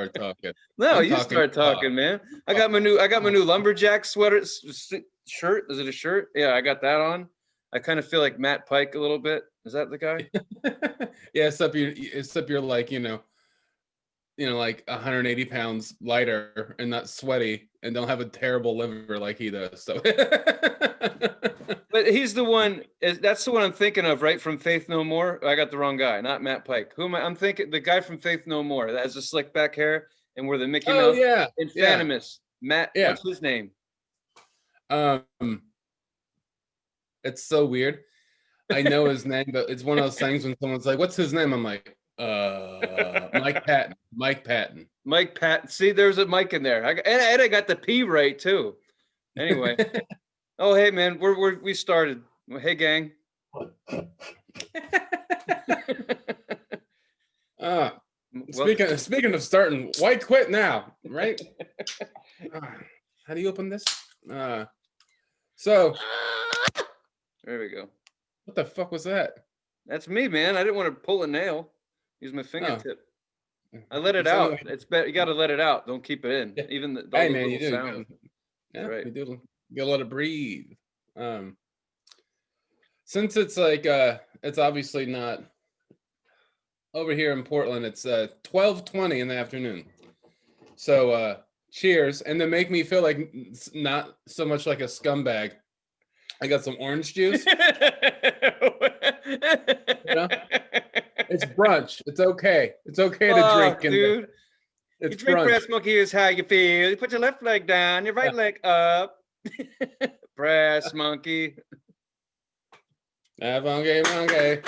start talking. No, I'm you start talking, man. I got my new lumberjack sweater shirt. Is it a shirt? Yeah, I got that on. I kind of feel like Matt Pike a little bit. Is that the guy? Yeah, except you're like, like 180 pounds lighter and not sweaty and don't have a terrible liver like he does. So But he's the one. That's the one I'm thinking of, right? From Faith No More. I got the wrong guy, not Matt Pike. Who am I? I'm thinking the guy from Faith No More that has the slick back hair and wear the Mickey Oh Mouse. yeah. Yeah. Infamous. Matt. Yeah. What's his name? It's so weird. I know his name, but it's one of those things when someone's like, "What's his name?" I'm like, Mike Patton. Mike Patton. Mike Patton. See, there's a Mike in there. And I got the P right too. Anyway. Oh, hey man, we started. Hey gang. Speaking of starting, why quit now, right? How do you open this? So there we go. What the fuck was that? That's me, man. I didn't want to pull a nail. Use my fingertip. I let it out. It's better. You got to let it out. Don't keep it in. Yeah. Even the hey man, you do. Sound. Yeah, right. You do. You gotta let it breathe. Since it's like it's obviously not over here in Portland. It's 12:20 in the afternoon. So cheers, and to make me feel like not so much like a scumbag, I got some orange juice. It's brunch. It's okay. It's okay to drink. Dude. It's you drink brunch. Brass Monkey is how you feel. You put your left leg down, your right leg up. Brass Monkey. Monkey.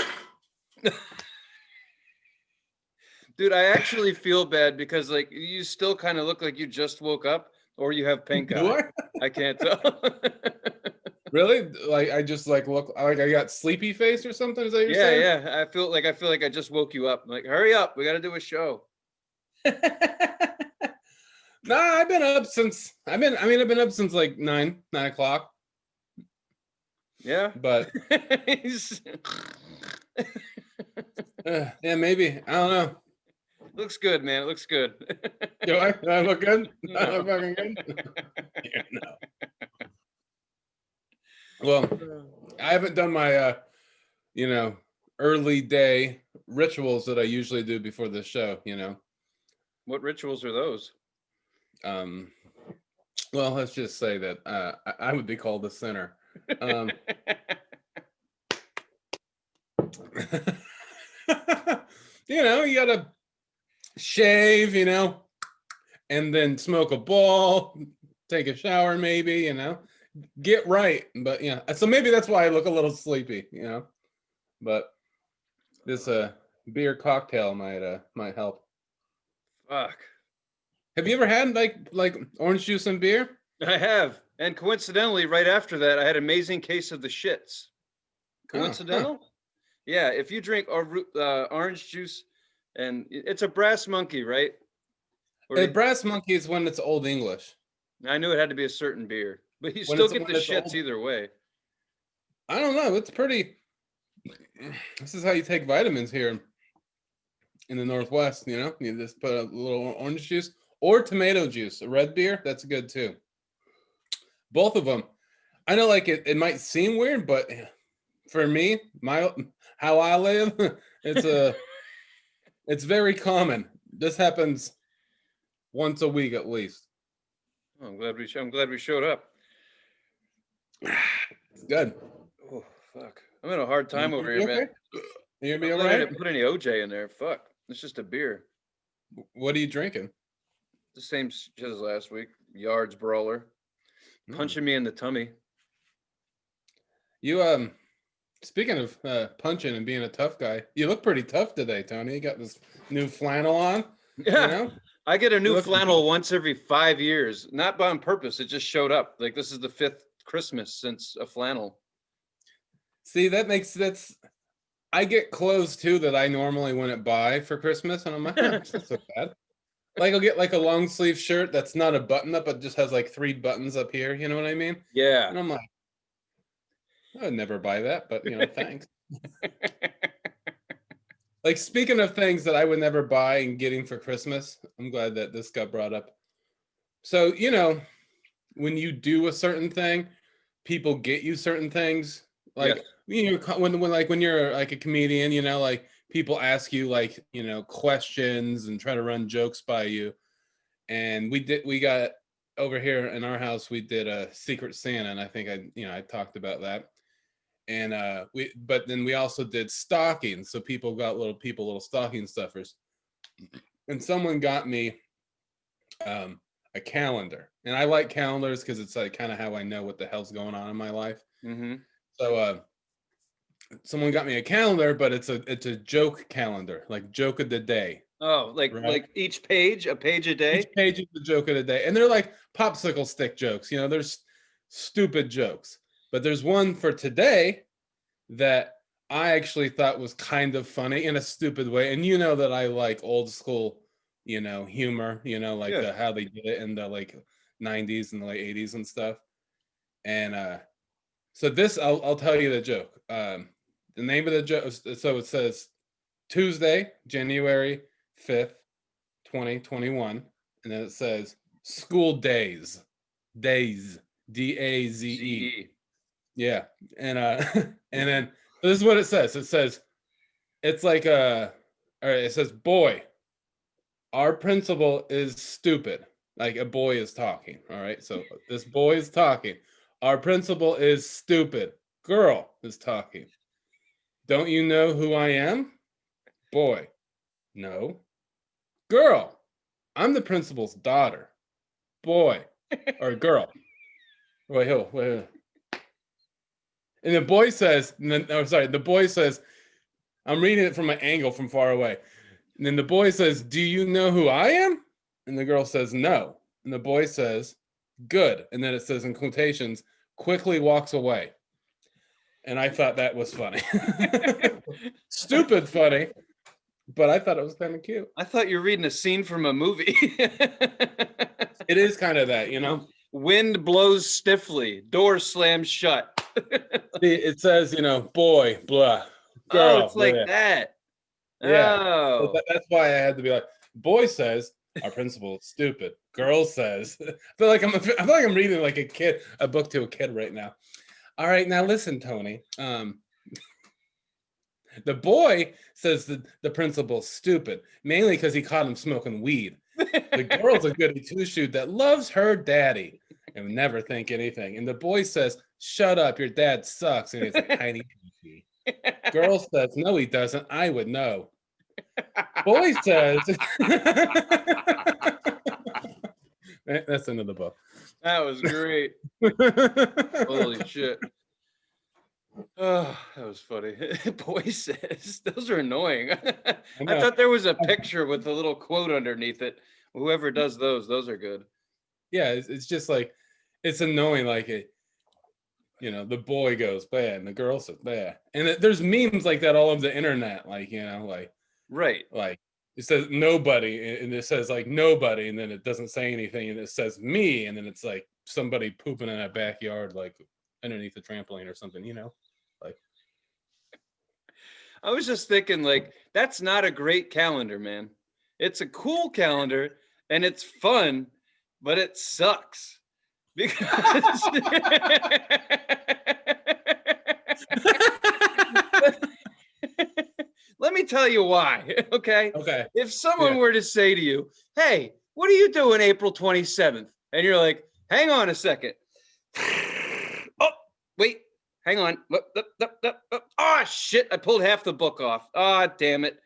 Dude, I actually feel bad because like you still kind of look like you just woke up or you have pink eye. I can't tell. Really? Like I just like look like I got sleepy face or something? Is that what you're saying? Yeah. I feel like I just woke you up. I'm like, hurry up, we got to do a show. No, I've been up since I've been up since like 9 o'clock. Yeah, but yeah, maybe I don't know. Looks good, man. It looks good. Do I look good? No. I look fucking good. Yeah, no. Well, I haven't done my early day rituals that I usually do before the show. What rituals are those? Well, let's just say that I would be called a sinner. You gotta shave, and then smoke a ball, take a shower, maybe, get right. But yeah, so maybe that's why I look a little sleepy, but this beer cocktail might help. Fuck. Have you ever had like orange juice and beer? I have. And coincidentally, right after that, I had an amazing case of the shits. Coincidental? Huh. Yeah, if you drink orange juice, and it's a Brass Monkey, right? Brass Monkey is when it's Old English. I knew it had to be a certain beer, but you still get the shits either way. I don't know. It's pretty. This is how you take vitamins here in the Northwest. You just put a little orange juice or tomato juice. A red beer, that's good too. Both of them. I know, like it might seem weird, but for me, how I live, it's very common. This happens once a week at least. Oh, I'm glad we showed up. It's good. Oh fuck! I'm in a hard time over here, man. You gonna be all right? I didn't put any OJ in there. Fuck! It's just a beer. What are you drinking? The same shit as last week. Yards Brawler. Punching me in the tummy. You speaking of punching and being a tough guy, you look pretty tough today, Tony. You got this new flannel on. Yeah. I get a new flannel once every 5 years. Not on purpose. It just showed up. Like this is the 5th Christmas since a flannel. See, that's I get clothes too that I normally wouldn't buy for Christmas, and I'm like, it's not so bad. Like I'll get like a long sleeve shirt that's not a button up, but just has like 3 buttons up here. You know what I mean? Yeah. And I'm like, I would never buy that, but thanks. Like, speaking of things that I would never buy and getting for Christmas, I'm glad that this got brought up. So, when you do a certain thing, people get you certain things. Yes. Like, when you're like a comedian, like people ask you like, questions and try to run jokes by you. And we got over here in our house, we did a Secret Santa, and I think I talked about that. And but then we also did stockings, so people got little stocking stuffers. And someone got me a calendar, and I like calendars because it's like kind of how I know what the hell's going on in my life. Mm-hmm. So someone got me a calendar, but it's a joke calendar, like joke of the day, Oh, right? each page, a page a Each day. page is the joke of the day, and they're like popsicle stick jokes. There's stupid jokes, but there's one for today that I actually thought was kind of funny in a stupid way. And that I like old school, humor, like Yeah. how they did it in the like 90s and the late 80s and stuff. And so this, I'll tell you the joke. The name of the joke, so it says Tuesday, January 5th, 2021. And then it says school days, Daze. CE. Yeah. And and then this is what it says. It says it's like all right, it says boy, our principal is stupid. Like a boy is talking. All right. So this boy is talking. Our principal is stupid. Girl is talking. Don't you know who I am? Boy. No. Girl. I'm the principal's daughter. Boy. Or girl. Wait. And the boy says, the boy says, I'm reading it from an angle from far away. And then the boy says, do you know who I am? And the girl says, no. And the boy says, good. And then it says in quotations, quickly walks away. And I thought that was funny. Stupid funny, but I thought it was kind of cute. I thought you were reading a scene from a movie. It is kind of that, Wind blows stiffly, door slams shut. See, it says, boy, blah, girl, Oh, it's like blah. that. Yeah. So Oh. that's why I had to be like, boy says our principal is stupid. Girl says, I feel like I'm reading like a book to a kid right now. All right, now listen, Tony. The boy says the principal's stupid, mainly because he caught him smoking weed. The girl's a goody two-shoe that loves her daddy and would never think anything. And the boy says, shut up, your dad sucks. And he's a tiny baby. Girl says, no, he doesn't. I would know. Boy says, that's the end of the book. That was great. Holy shit. Oh, that was funny. Boy says, those are annoying. I thought there was a picture with a little quote underneath it. Whoever does those are good. Yeah, it's just like, it's annoying. Like the boy goes bad and the girl says bad. And there's memes like that all over the internet. Like, Right. like it says nobody and it says like nobody and then it doesn't say anything and it says me and then it's like somebody pooping in a backyard like underneath the trampoline or something, like I was just thinking, like, that's not a great calendar, man. It's a cool calendar and it's fun, but it sucks because let me tell you why. Okay. okay, If someone yeah. were to say to you, hey, what are you doing April 27th? And you're like, hang on a second. Oh, wait, hang on. Oh, shit. I pulled half the book off. Ah, oh, damn it.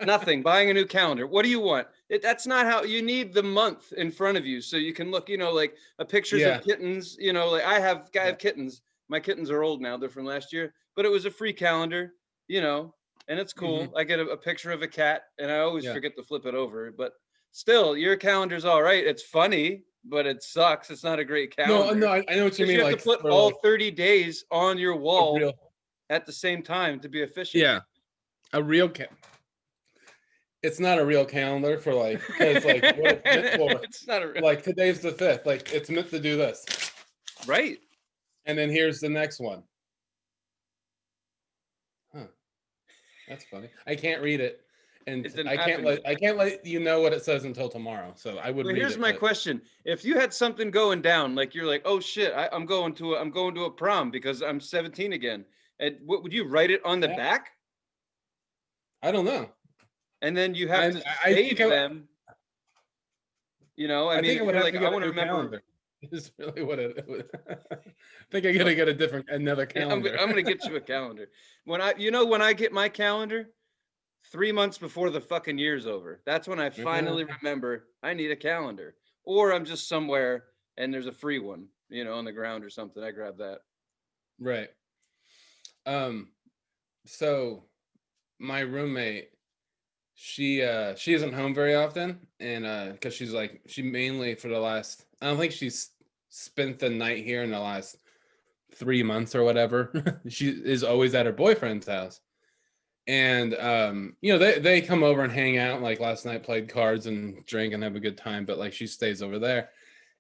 Nothing. Buying a new calendar. What do you want? That's not how you need the month in front of you so you can look, like a pictures of kittens, like I have kittens. My kittens are old now. They're from last year, but it was a free calendar, and it's cool. Mm-hmm. I get a picture of a cat and I always forget to flip it over, but still your calendar's all right. It's funny, but it sucks. It's not a great calendar. No, I know what you mean. You have to put all 30 days on your wall at the same time to be efficient. Yeah. A real it's not a real calendar for like, because like what it's meant for. It's not a real, like today's the 5th, like it's meant to do this, right? And then here's the next one. That's funny. I can't read it, and It didn't I can't happen let yet. you know what it says until tomorrow. So I would Well, read here's it, my but question: if you had something going down, like you're like, oh shit, I'm going to a prom because I'm 17 again, and what would you write it on the yeah, back? I don't know. And then you have I to I think save them. You know, I I mean, think I would you're have like, to I get a want to new remember. calendar. Is really what it would. I think I gotta What? get another Yeah, calendar. I'm gonna get you a calendar. When I get my calendar, 3 months before the fucking year's over. That's when I finally Yeah, remember I need a calendar. Or I'm just somewhere and there's a free one, on the ground or something. I grab that. right. Um. So my roommate, she isn't home very often, and because she mainly for the last, I don't think she's spent the night here in the last 3 months or whatever. She is always at her boyfriend's house, and they come over and hang out. Like last night, played cards and drink and have a good time. But like she stays over there,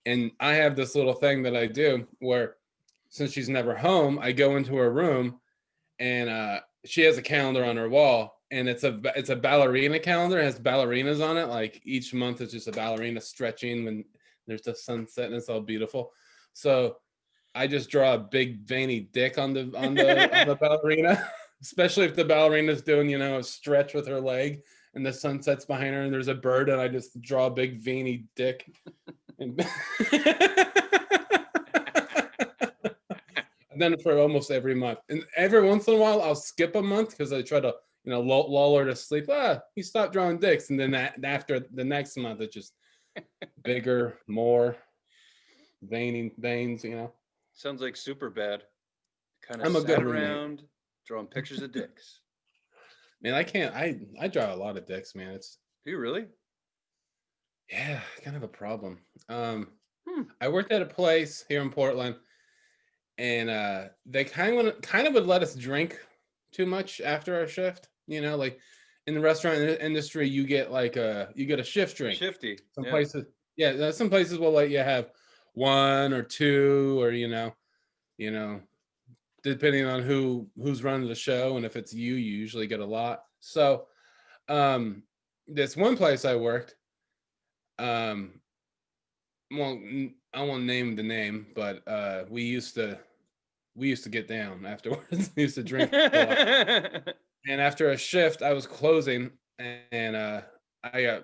and I have this little thing that I do where, since she's never home, I go into her room, and she has a calendar on her wall, and it's a ballerina calendar. It has ballerinas on it. Like each month is just a ballerina stretching when there's the sunset, and it's all beautiful. So I just draw a big veiny dick on the ballerina, especially if the ballerina's doing a stretch with her leg, and the sun sets behind her, and there's a bird, and I just draw a big veiny dick. And and then for almost every month, and every once in a while, I'll skip a month because I try to lull her to sleep. He stopped drawing dicks, and then after the next month, it's just bigger, more veins. Sounds like super bad. Kind of I'm a sat good roommate. around drawing pictures of dicks. Man, I can't. I draw a lot of dicks, man. It's Do you really? yeah, kind of a problem. Hmm. I worked at a place here in Portland, and they kind of would let us drink too much after our shift. Like in the restaurant industry, you get a shift You're drink. shifty. Some Yeah. places, yeah, some places will let you have one or two, or you know, depending on who's running the show, and if it's you usually get a lot. So, this one place I worked, um, well, I won't name the name, but we used to get down afterwards. We used to drink a lot. And after a shift, I was closing, and I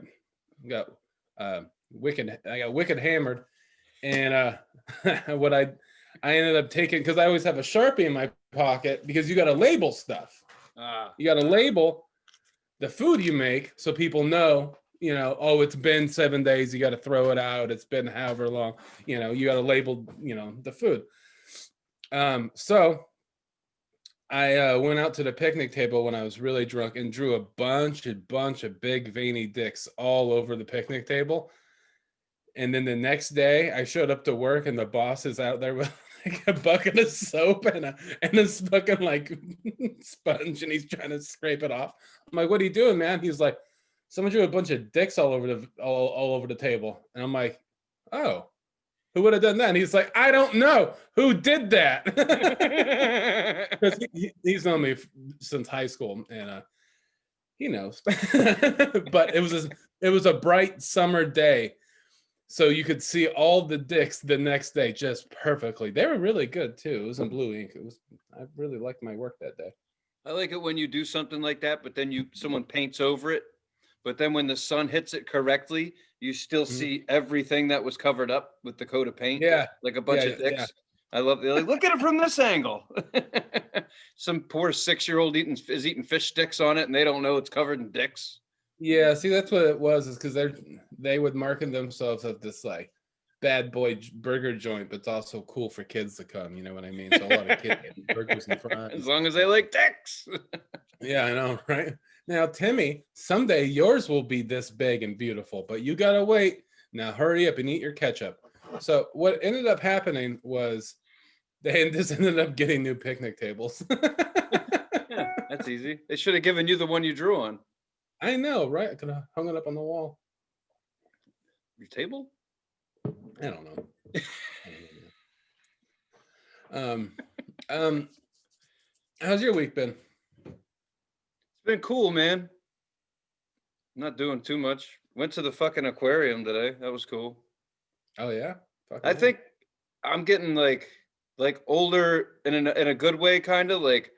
got uh, wicked hammered, and what I ended up taking, because I always have a Sharpie in my pocket, because you got to label stuff. Ah. You got to label the food you make so people know. Oh, it's been 7 days. You got to throw it out. It's been however long. You got to label the food. So I went out to the picnic table when I was really drunk and drew a bunch of big veiny dicks all over the picnic table. And then the next day, I showed up to work, and the boss is out there with like a bucket of soap and a fucking like sponge, and he's trying to scrape it off. I'm like, "What are you doing, man?" He's like, "Someone drew a bunch of dicks all over the table," and I'm like, "Oh, who would have done that?" And he's like, "I don't know who did that," because he's known me since high school, and he knows. But it was a bright summer day, so you could see all the dicks the next day just perfectly. They were really good too. It was in blue ink. I really liked my work that day. I like it when you do something like that, but then someone paints over it. But then when the sun hits it correctly, you still Mhm. see everything that was covered up with the coat of paint, Yeah, like a yeah, bunch of yeah. dicks. I love it. Like, look at it from this angle. Some poor 6-year-old is eating fish sticks on it, and they don't know it's covered in dicks. Yeah, see, that's what it was, is because they would market themselves as this like bad boy burger joint, but it's also cool for kids to come. You know what I mean? So a lot of kids eating burgers and As fries. long as they like dicks. Yeah, I know, right? Now, Timmy, someday yours will be this big and beautiful, but you gotta wait. Now, hurry up and eat your ketchup. So, what ended up happening was they just ended up getting new picnic tables. Yeah, that's easy. They should have given you the one you drew on I know, right? I could have hung it up on the wall. your table. I don't know. Um, um, how's your week been? It's been cool, man. Not doing too much. Went to the fucking aquarium today. That was cool. Oh yeah. I Fucking think I'm getting like older in a good way, kind of like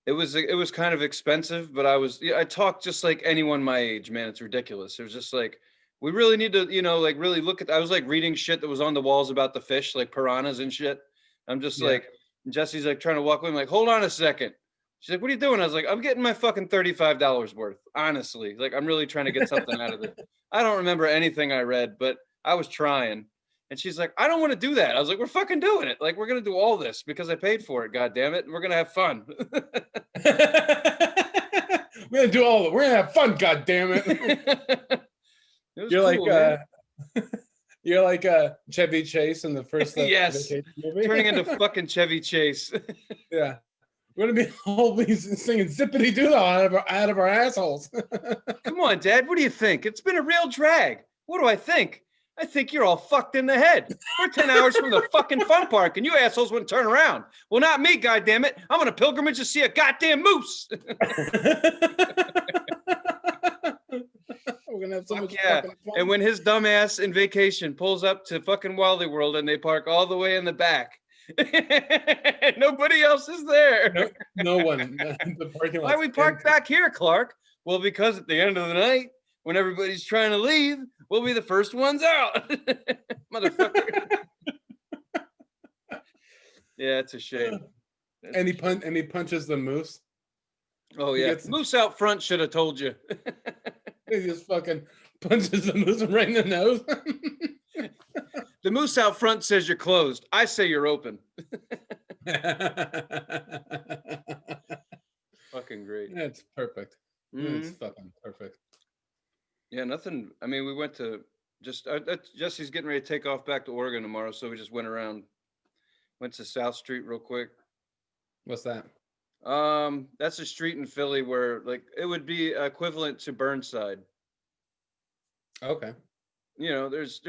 it was kind of expensive, but I talk just like anyone my age, man. It's ridiculous. It was just like we really need to, like really look at. I was like reading shit that was on the walls about the fish, like piranhas and shit. I'm just yeah. like Jesse's like trying to walk away. I'm like, hold on a second. She's like, what are you doing? I was like, I'm getting my fucking $35 worth. Honestly, like I'm really trying to get something out of it. I don't remember anything I read, but I was trying. And she's like, I don't want to do that. I was like, we're fucking doing it. Like, we're going to do all this because I paid for it. God damn it. And we're going to have fun. We're gonna do all of it. We're gonna have fun, god damn it. It was You're cool, man. You're like Chevy Chase in the first Yes. Vacation movie. Turning into fucking Chevy Chase. Yeah. We're gonna be always singing zippity doo out of our assholes. Come on, Dad. What do you think? It's been a real drag. What do I think? I think you're all fucked in the head. We're 10 hours from the fucking fun park and you assholes wouldn't turn around. Well, not me, goddammit. I'm on a pilgrimage to see a goddamn moose. We're gonna have so much Yeah. fucking fun. And when his dumbass in Vacation pulls up to fucking Wally World and they park all the way in the back, nobody else is there. No one. The parking Why we parked back here, Clark? Well, because at the end of the night, when everybody's trying to leave, we'll be the first ones out. Motherfucker. Yeah, it's a shame. And he punches the moose. Oh yeah, moose out front should have told you. He just fucking punches the moose right in the nose. The moose out front says you're closed. I say you're open. Fucking great. That's perfect. Mhm. It's fucking perfect. Yeah, nothing. I mean, we went to just Jesse's getting ready to take off back to Oregon tomorrow, so we just went around, went to South Street real quick. What's that? That's a street in Philly where like it would be equivalent to Burnside. Okay. There's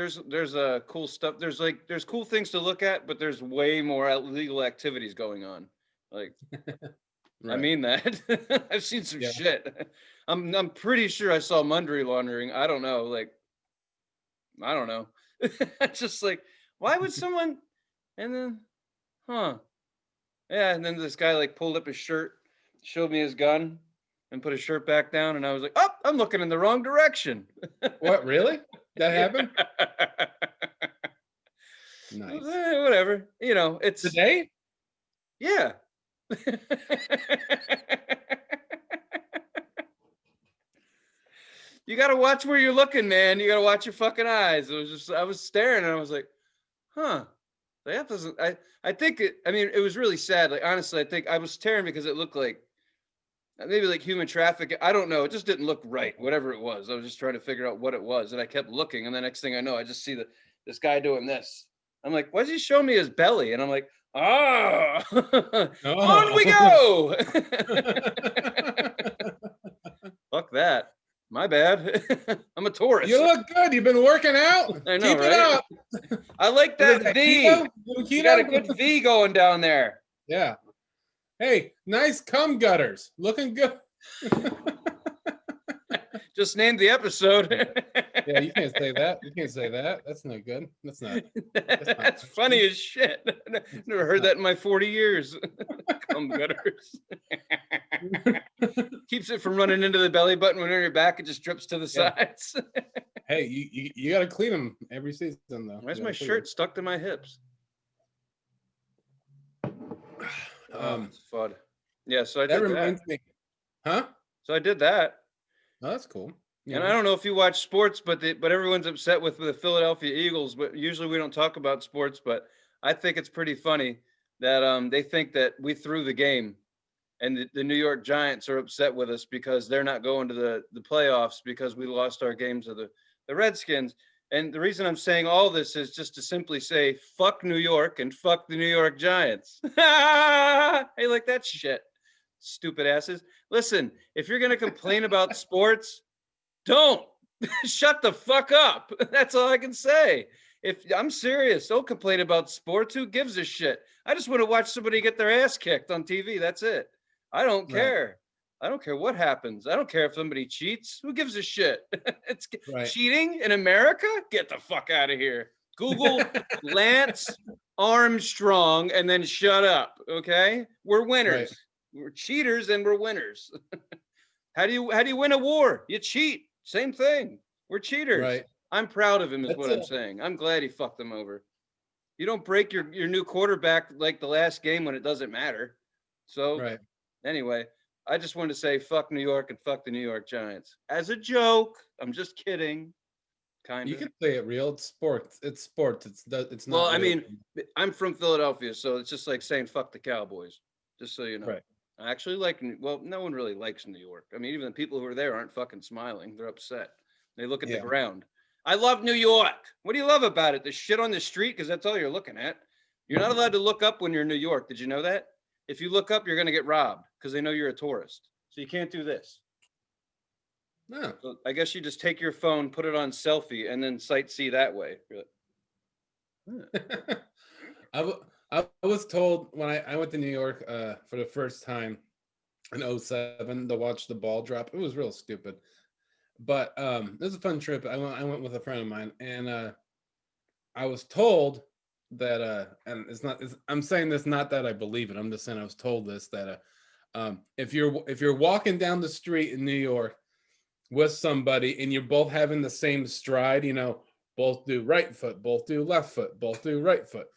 cool stuff. There's cool things to look at, but there's way more illegal activities going on. Like, Right. I mean that. I've seen some Yeah. shit. I'm pretty sure I saw money laundering. I don't know. Like, I don't know. Just like, why would someone? And then, yeah. And then this guy like pulled up his shirt, showed me his gun, and put his shirt back down. And I was like, oh, I'm looking in the wrong direction. What? Really? That happened? Nice. Whatever. It's Today? Yeah. You got to watch where you're looking, man. You got to watch your fucking eyes. I was staring and I was like, that doesn't, I think it was really sad. Like, honestly, I think I was staring because it looked like maybe like human trafficking. I don't know. It just didn't look right, whatever it was. I was just trying to figure out what it was. And I kept looking. And the next thing I know, I just see this guy doing this. I'm like, why does he show me his belly? And I'm like, on we go. Fuck that. My bad. I'm a tourist. You look good. You've been working out. I know, Keep right? it up. I like that V. Keto? You got a good V going down there. Yeah. Hey, nice cum gutters. Looking good. Just named the episode. Yeah, you can't say that. You can't say that. That's not good. That's not. That's funny as shit. Never heard that in my 40 years. Cum gutters. Keeps it from running into the belly button when you're on your back. It just drips to the sides. Hey, you got to clean them every season, though. Why's my shirt stuck to my hips? It's fun. Yeah, so I did that. Reminds me. Huh? So I did that. Oh, that's cool. Yeah. And I don't know if you watch sports, but everyone's upset with the Philadelphia Eagles. But usually we don't talk about sports. But I think it's pretty funny that they think that we threw the game, and the New York Giants are upset with us because they're not going to the playoffs because we lost our game to the Redskins. And the reason I'm saying all this is just to simply say fuck New York and fuck the New York Giants. Hey, like that shit, stupid asses. Listen, if you're gonna complain about sports, don't. Shut the fuck up. That's all I can say. If I'm serious, don't complain about sports. Who gives a shit? I just want to watch somebody get their ass kicked on TV. That's it. I don't care. I don't care what happens. I don't care if somebody cheats. Who gives a shit? It's Right. cheating in America. Get the fuck out of here. Google Lance Armstrong and then shut up. Okay, we're winners. Right. We're cheaters and we're winners. How do you win a war? You cheat. Same thing. We're cheaters. Right. I'm proud of him, is That's what I'm saying. I'm glad he fucked them over. You don't break your new quarterback like the last game when it doesn't matter. So right. anyway, I just wanted to say fuck New York and fuck the New York Giants. As a joke. I'm just kidding. Kind You of. can say it real. It's sports. It's sports. It's Well, not I real. mean, I'm from Philadelphia, so it's just like saying fuck the Cowboys, just so you know. Right. I actually like, well, no one really likes New York. I mean, even the people who are there aren't fucking smiling. They're upset. They look at the Yeah. ground. I love New York. What do you love about it? The shit on the street? Because that's all you're looking at. You're not allowed to look up when you're in New York. Did you know that? If you look up, you're going to get robbed because they know you're a tourist. So you can't do this. No. So I guess you just take your phone, put it on selfie, and then sightsee that way. You're like, I was told when I went to New York for the first time in '07 to watch the ball drop. It was real stupid. But it was a fun trip. I went with a friend of mine, and I was told that and I'm saying this not that I believe it. I'm just saying I was told this that if you're walking down the street in New York with somebody and you're both having the same stride, both do right foot, both do left foot, both do right foot,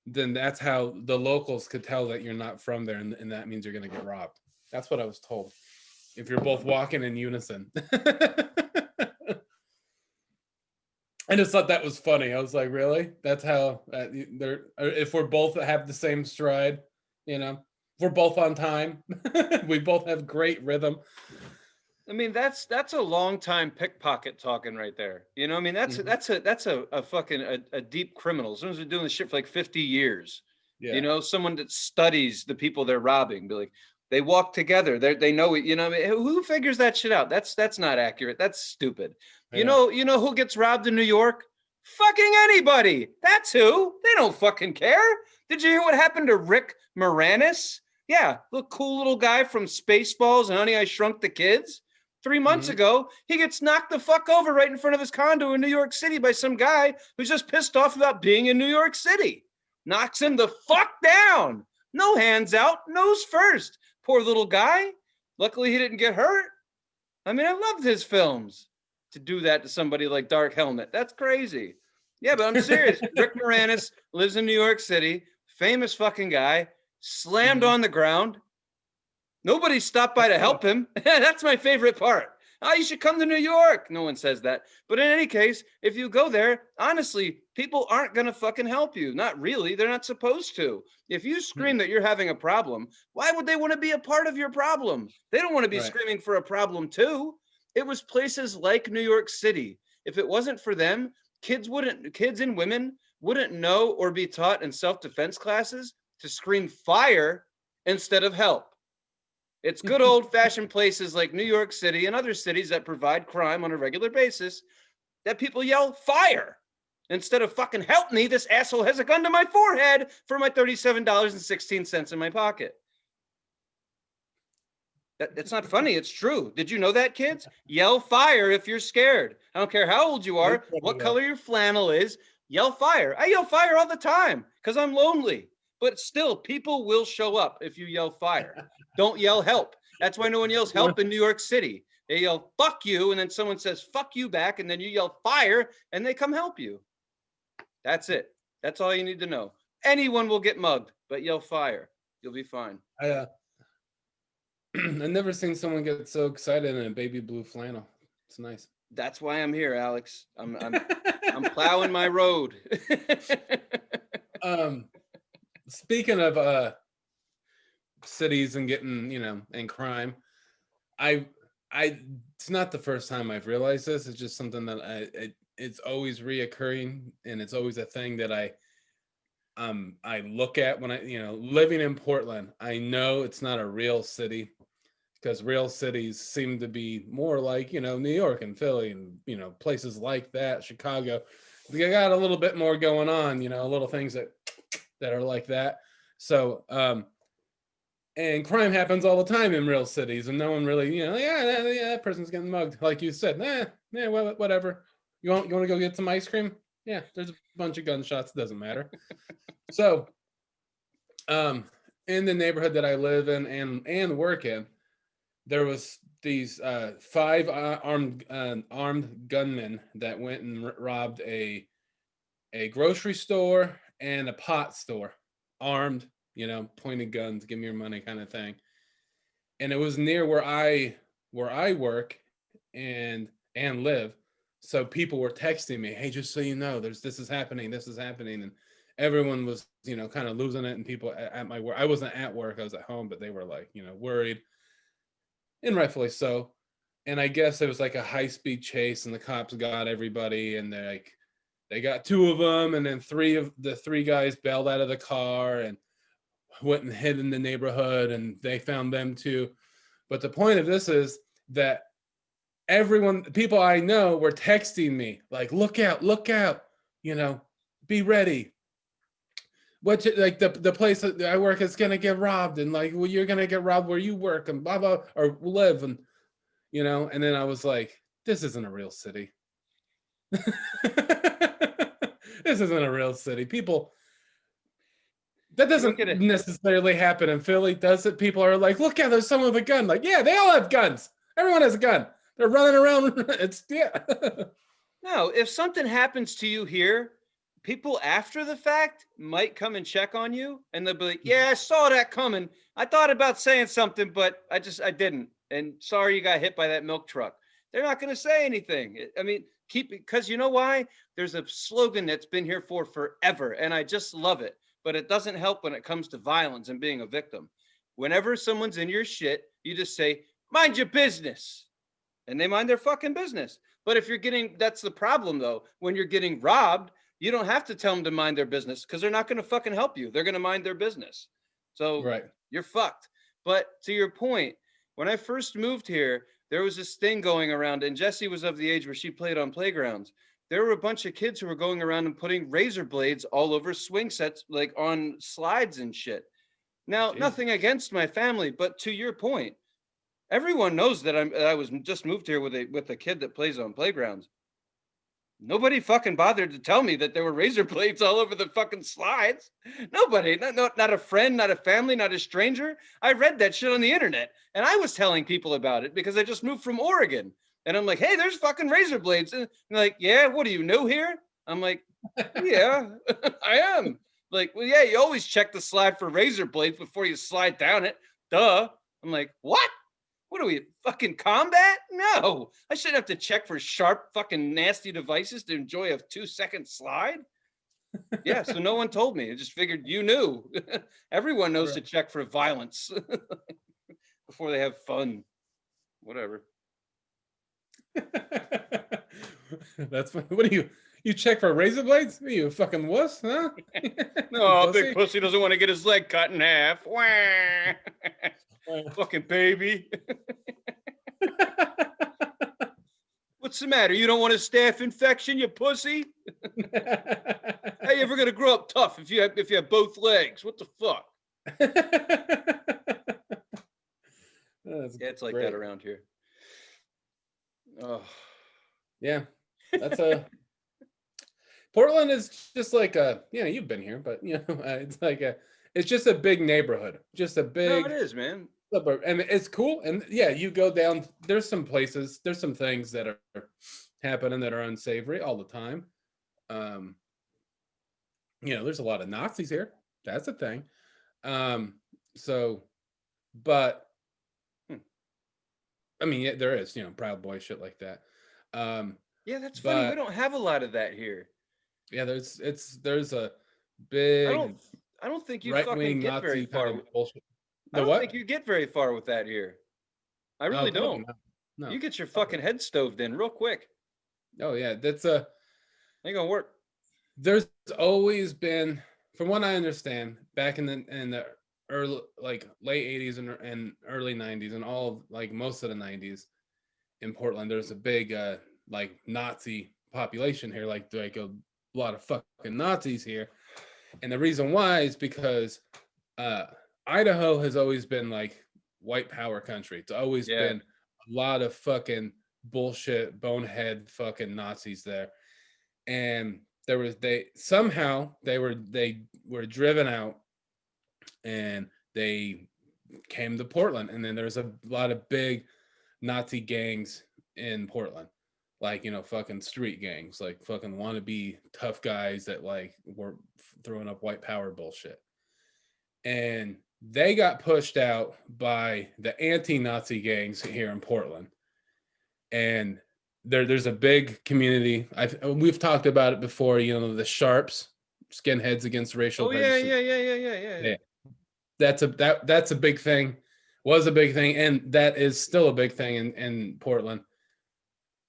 then that's how the locals could tell that you're not from there, and that means you're gonna get robbed. That's what I was told. If you're both walking in unison. I just thought that was funny. I was like, really? That's how they're. If we're both have the same stride, if we're both on time, we both have great rhythm. I mean, that's a long time pickpocket talking right there. I mean, that's a fucking a deep criminal. Someone's been doing this shit for like 50 years. Yeah. Someone that studies the people they're robbing. Be like, they walk together. They know it. I mean, who figures that shit out? That's not accurate. That's stupid. Yeah. You know who gets robbed in New York? Fucking anybody. That's who. They don't fucking care. Did you hear what happened to Rick Moranis? Yeah, the cool little guy from Spaceballs and Honey, I Shrunk the Kids. 3 months ago, he gets knocked the fuck over right in front of his condo in New York City by some guy who's just pissed off about being in New York City. Knocks him the fuck down. No hands out, nose first. Poor little guy. Luckily, he didn't get hurt. I mean, I loved his films. To do that to somebody like Dark Helmet, that's crazy. Yeah, but I'm serious. Rick Moranis lives in New York City, famous fucking guy, slammed on the ground. Nobody stopped by to help him. That's my favorite part. Oh, you should come to New York. No one says that. But in any case, if you go there, honestly, people aren't going to fucking help you. Not really. They're not supposed to. If you scream that you're having a problem, why would they want to be a part of your problem? They don't want to be screaming for a problem too. It was places like New York City. If it wasn't for them, kids and women wouldn't know or be taught in self-defense classes to scream fire instead of help. It's good old-fashioned places like New York City and other cities that provide crime on a regular basis that people yell fire instead of fucking help me. This asshole has a gun to my forehead for my $37.16 in my pocket. It's not funny. It's true. Did you know that, kids? Yell fire if you're scared. I don't care how old you are, what color your flannel is. Yell fire. I yell fire all the time because I'm lonely. But still, people will show up if you yell fire. Don't yell help. That's why no one yells help in New York City. They yell fuck you, and then someone says fuck you back, and then you yell fire, and they come help you. That's it. That's all you need to know. Anyone will get mugged, but yell fire. You'll be fine. I've never seen someone get so excited in a baby blue flannel. It's nice. That's why I'm here, Alex. I'm plowing my road. Speaking of cities and getting, and crime, it's not the first time I've realized this. It's just something that it's always reoccurring, and it's always a thing that I look at when living in Portland. I know it's not a real city because real cities seem to be more like, New York and Philly and, places like that, Chicago. They got a little bit more going on, little things that are like that. So And crime happens all the time in real cities, and no one really, yeah, that person's getting mugged, like you said. Yeah, well, whatever. You want to go get some ice cream? Yeah, there's a bunch of gunshots. Doesn't matter. So, um, in the neighborhood that I live in and work in, there was these five armed gunmen that went and robbed a grocery store and a pot store, armed, pointed guns, give me your money kind of thing. And it was near where I work and live. So people were texting me, "Hey, just so you know, this is happening, and everyone was, kind of losing it. And people at my work, I wasn't at work, I was at home, but they were like, worried, and rightfully so. And I guess it was like a high-speed chase, and the cops got everybody, and they got two of them, and then three of the three guys bailed out of the car and went and hid in the neighborhood, and they found them too. But the point of this is that people I know were texting me like, look out, be ready. Like the place that I work is gonna get robbed, and like, well, you're gonna get robbed where you work, and blah blah, or live, and and then I was like, this isn't a real city. This isn't a real city. People, that doesn't necessarily happen in Philly, does it? People are like, look out, there's someone with a gun. Like, yeah, they all have guns. Everyone has a gun. They're running around. It's, yeah. No, if something happens to you here, people after the fact might come and check on you, and they'll be like, yeah, I saw that coming. I thought about saying something, but I didn't. And sorry you got hit by that milk truck. They're not going to say anything. I mean, because you know why? There's a slogan that's been here for forever, and I just love it. But it doesn't help when it comes to violence and being a victim. Whenever someone's in your shit, you just say, mind your business. And they mind their fucking business. But if that's the problem though, when you're getting robbed, you don't have to tell them to mind their business because they're not going to fucking help you. They're going to mind their business. So right. You're fucked. But to your point, when I first moved here, there was this thing going around, and Jessie was of the age where she played on playgrounds. There were a bunch of kids who were going around and putting razor blades all over swing sets, like on slides and shit. Now, nothing against my family, but to your point, everyone knows that I was just moved here with a kid that plays on playgrounds. Nobody fucking bothered to tell me that there were razor blades all over the fucking slides. Nobody, not a friend, not a family, not a stranger. I read that shit on the internet, and I was telling people about it because I just moved from Oregon. And I'm like, hey, there's fucking razor blades. And they're like, yeah, what are you new here? I'm like, yeah, I am. Like, well, yeah, you always check the slide for razor blades before you slide down it. Duh. I'm like, what? What are we, fucking combat? No, I shouldn't have to check for sharp, fucking nasty devices to enjoy a 2-second slide. Yeah, so no one told me. I just figured you knew. Everyone knows to check for violence before they have fun. Whatever. That's funny. What do you check for razor blades? Are you a fucking wuss, huh? No, big pussy doesn't want to get his leg cut in half. Fucking baby. What's the matter? You don't want a staph infection, you pussy? How you ever gonna grow up tough if you have both legs? What the fuck? Yeah, it's like that around here. Oh. Yeah. That's Portland is just like you've been here, but it's like it's just a big neighborhood. Just a big. No, it is, man. Suburb. And it's cool. And yeah, you go down, there's some things that are happening that are unsavory all the time. There's a lot of Nazis here. That's a thing. But I mean, yeah, there is, Proud Boy shit like that. Yeah, that's funny. We don't have a lot of that here. Yeah, there's a big I don't think you fucking get very far. Bullshit. I don't think you get very far with that here. I really don't. No. You get your fucking head stoved in real quick. Oh yeah, that's ain't gonna work. There's always been, from what I understand, back in the early, like late 80s and early 90s and all like most of the 90s in Portland, there's a big like Nazi population here, like a lot of fucking Nazis here. And the reason why is because Idaho has always been like white power country. It's always Yeah. been a lot of fucking bullshit, bonehead fucking Nazis there. And they were driven out, and they came to Portland. And then there's a lot of big Nazi gangs in Portland, like, fucking street gangs, like fucking wannabe tough guys that like were throwing up white power bullshit. And they got pushed out by the anti-Nazi gangs here in Portland. And there's a big community. We've talked about it before, the sharps, skinheads against racial Oh yeah, prejudice. yeah. Yeah. That's a big thing, was a big thing, and that is still a big thing in Portland.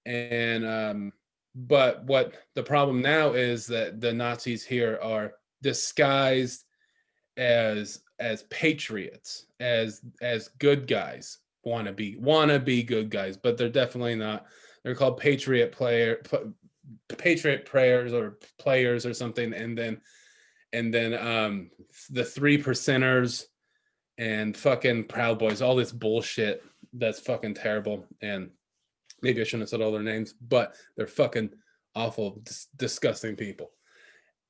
And but what the problem now is that the Nazis here are disguised as patriots, as good guys, wanna be good guys, but they're definitely not. They're called patriot prayers or players or something. And then the 3%ers and fucking Proud Boys, all this bullshit that's fucking terrible. And maybe I shouldn't have said all their names, but they're fucking awful, disgusting people.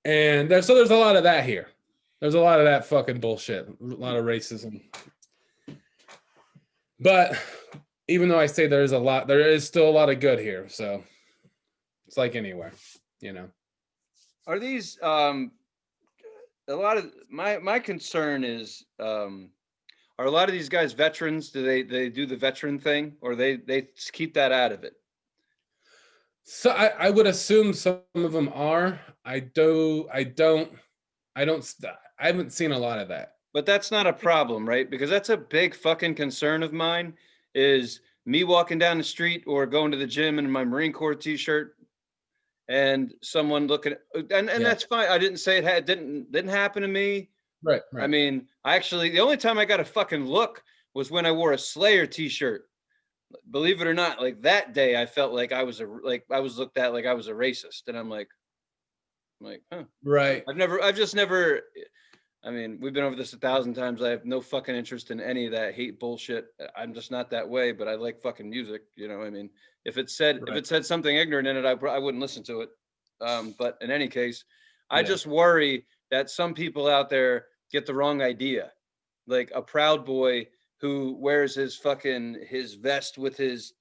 And there's a lot of that here. There's a lot of that fucking bullshit, a lot of racism. But even though I say there is still a lot of good here. So it's like anywhere, Are these a lot of my concern is are a lot of these guys veterans? Do they do the veteran thing, or they keep that out of it? So I would assume some of them are. I haven't seen a lot of that. But that's not a problem, right? Because that's a big fucking concern of mine, is me walking down the street or going to the gym in my Marine Corps t-shirt and someone looking and Yeah. that's fine. I didn't say it didn't happen to me. Right. I mean, the only time I got a fucking look was when I wore a Slayer t-shirt. Believe it or not, like that day I felt like I was looked at like I was a racist, and I'm like, huh. Right. I've just never, I mean, we've been over this 1,000 times. I have no fucking interest in any of that hate bullshit. I'm just not that way, but I like fucking music. I mean, if it said something ignorant in it, I wouldn't listen to it. But in any case, I just worry that some people out there get the wrong idea. Like a Proud Boy who wears his vest with his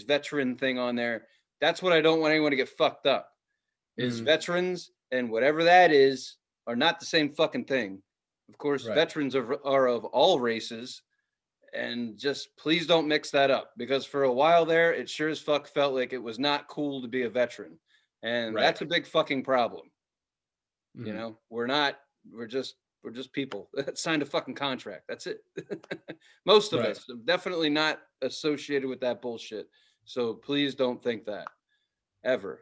veteran thing on there. That's what I don't want anyone to get fucked up. Is veterans and whatever that is are not the same fucking thing. Of course, veterans are of all races, and just please don't mix that up, because for a while there, it sure as fuck felt like it was not cool to be a veteran. And that's a big fucking problem. We're just people that signed a fucking contract. That's it. Most of us definitely not associated with that bullshit. So please don't think that ever.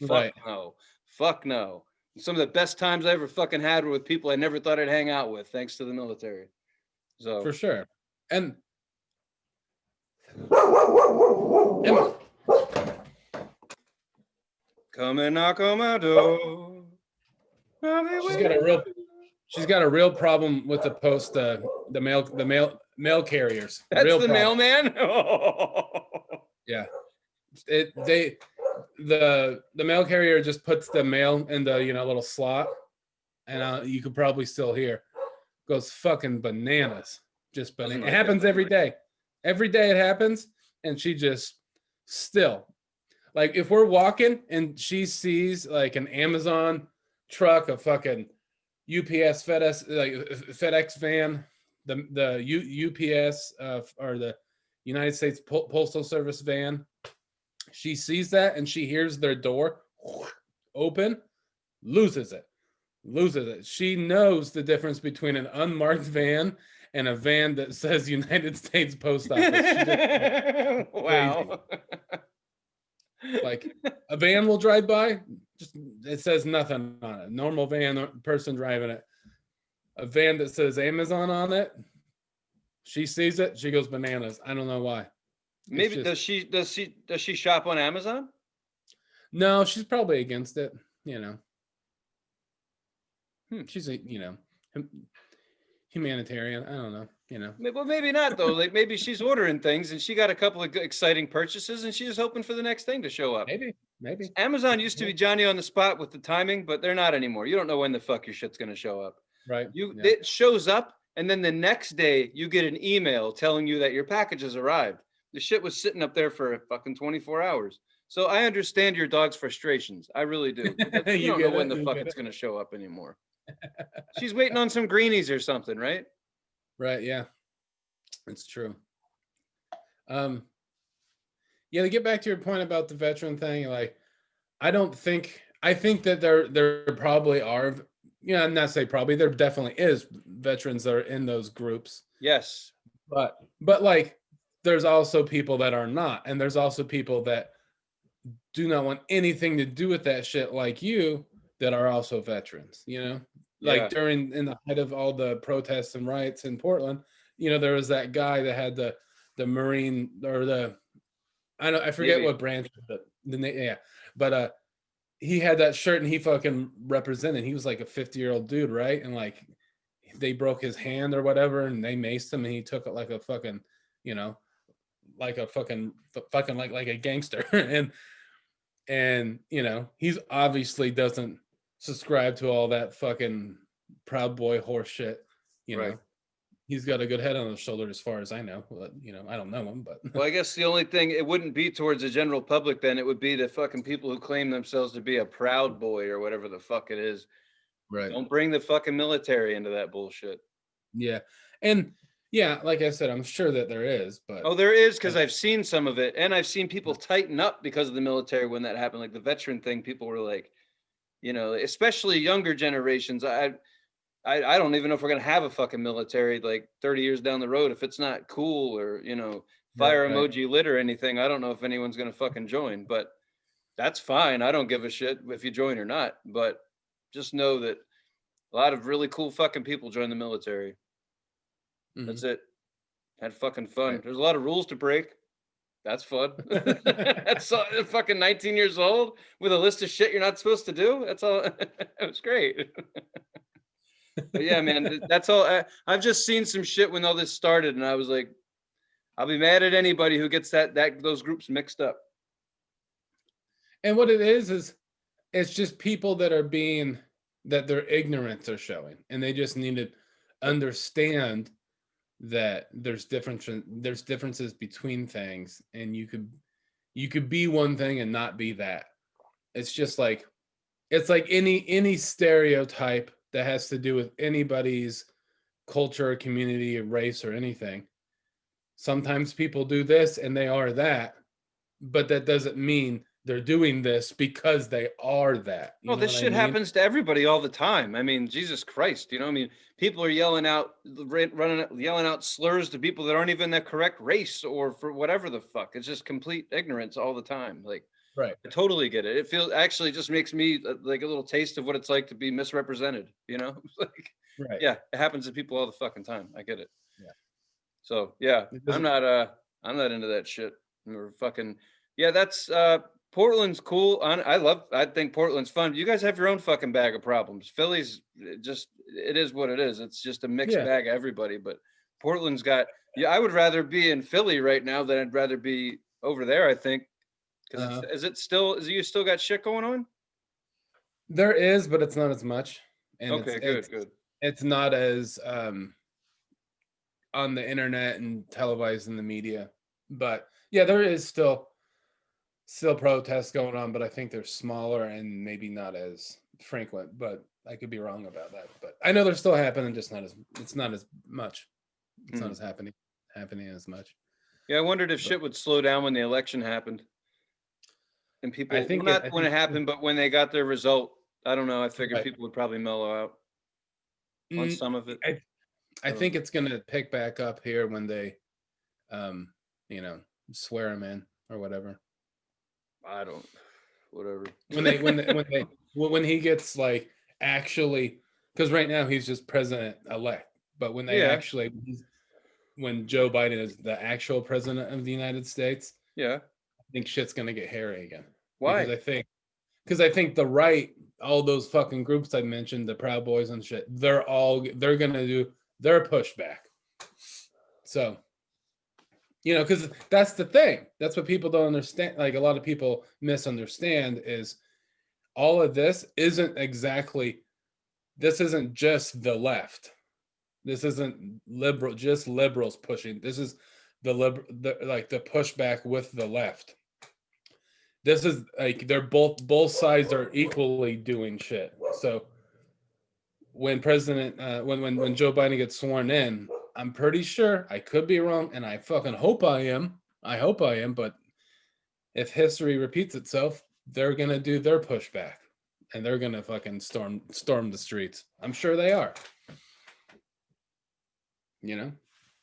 Fuck no. Some of the best times I ever fucking had were with people I never thought I'd hang out with, thanks to the military. So for sure. And come and knock on my door. She's got a real problem with the mail carriers. That's real the problem. mailman. Yeah. The mail carrier just puts the mail in the little slot, and you could probably still hear, goes fucking bananas. Just bananas. It happens every day. Every day it happens, and she just still, like, if we're walking and she sees like an Amazon truck, a fucking UPS FedEx van, the UPS or the United States Postal Service van, she sees that and she hears their door open, loses it. She knows the difference between an unmarked van and a van that says United States Post Office. Wow. Like, a van will drive by, just it says nothing on it. Normal van, person driving it. A van that says Amazon on it, she sees it, she goes bananas. I don't know why. Maybe does she shop on Amazon? No, she's probably against it. She's humanitarian. I don't know. You know. Well, maybe not though. Like maybe she's ordering things and she got a couple of exciting purchases and she's hoping for the next thing to show up. Maybe. Amazon used to be Johnny on the spot with the timing, but they're not anymore. You don't know when the fuck your shit's gonna show up. Right. It shows up, and then the next day you get an email telling you that your package has arrived. The shit was sitting up there for fucking 24 hours. So I understand your dog's frustrations. I really do. You don't know when the fuck it's gonna show up anymore. She's waiting on some greenies or something, right? Right. Yeah. It's true. Yeah, to get back to your point about the veteran thing, like I think that there probably are, I'm not say probably, there definitely is veterans that are in those groups. Yes. But like there's also people that are not, and there's also people that do not want anything to do with that shit like you that are also veterans, like in the height of all the protests and riots in Portland, there was that guy that had the Marine or I forget Navy. what branch, but but he had that shirt and he fucking represented. He was like a 50-year-old dude, right? And like they broke his hand or whatever, and they maced him, and he took it like a fucking, like a fucking like a gangster, and he's obviously doesn't subscribe to all that fucking Proud Boy horse shit, Right. He's got a good head on his shoulder as far as I know. But, I don't know him, but Well, I guess the only thing, it wouldn't be towards the general public then. It would be the fucking people who claim themselves to be a Proud Boy or whatever the fuck it is. right. Don't bring the fucking military into that bullshit. Yeah. And yeah, like I said, I'm sure that there is, but Oh, there is, because I've seen some of it, and I've seen people tighten up because of the military when that happened. Like the veteran thing, people were like, especially younger generations. I don't even know if we're gonna have a fucking military like 30 years down the road if it's not cool or fire Right. emoji lit or anything. I don't know if anyone's gonna fucking join, but that's fine. I don't give a shit if you join or not. But just know that a lot of really cool fucking people join the military. That's it. Had fucking fun. Right. There's a lot of rules to break. That's fun. That's fucking 19 years old with a list of shit you're not supposed to do. That's all. It was great. But yeah, man, that's all. I've just seen some shit when all this started, and I was like, I'll be mad at anybody who gets those groups mixed up. And what it is it's just people that their ignorance are showing, and they just need to understand that there's differences between things, and you could be one thing and not be that. It's like any stereotype that has to do with anybody's culture or community or race or anything. Sometimes people do this and they are that, but that doesn't mean they're doing this because they are that. Oh, this shit happens to everybody all the time. I mean, Jesus Christ, people are yelling out slurs to people that aren't even the correct race or for whatever the fuck. It's just complete ignorance all the time. Like, right. I totally get it. It actually just makes me like a little taste of what it's like to be misrepresented, like, right. Yeah, it happens to people all the fucking time. I get it. Yeah. So yeah, I'm not into that shit. We're fucking, yeah, that's, Portland's cool. I think Portland's fun. You guys have your own fucking bag of problems. Philly's it is what it is. It's just a mixed bag of everybody, but Portland's got, I would rather be in Philly right now than I'd rather be over there, I think. Because is you still got shit going on? There is, but it's not as much. And okay, good. It's not as on the internet and televised in the media. But yeah, there is still protests going on, but I think they're smaller and maybe not as frequent. But I could be wrong about that. But I know they're still happening, just it's not as much. It's not as happening as much. Yeah, I wondered if shit would slow down when the election happened. And people, not when it happened, but when they got their result. I don't know. I figured people would probably mellow out on some of it. I think it's going to pick back up here when they, swear him in or whatever. Whatever. When he gets like actually, because right now he's just president elect, but when they when Joe Biden is the actual president of the United States, I think shit's going to get hairy again. Why? Because I think the right, all those fucking groups I mentioned, the Proud Boys and shit, they're gonna do their pushback. So, because that's the thing. That's what people don't understand. Like a lot of people misunderstand is all of this isn't just the left. This isn't just liberals pushing. This is the pushback with the left. This is like they're both sides are equally doing shit. So when when Joe Biden gets sworn in, I'm pretty sure, I could be wrong, and I fucking hope I am. But if history repeats itself, they're gonna do their pushback, and they're gonna fucking storm the streets. I'm sure they are.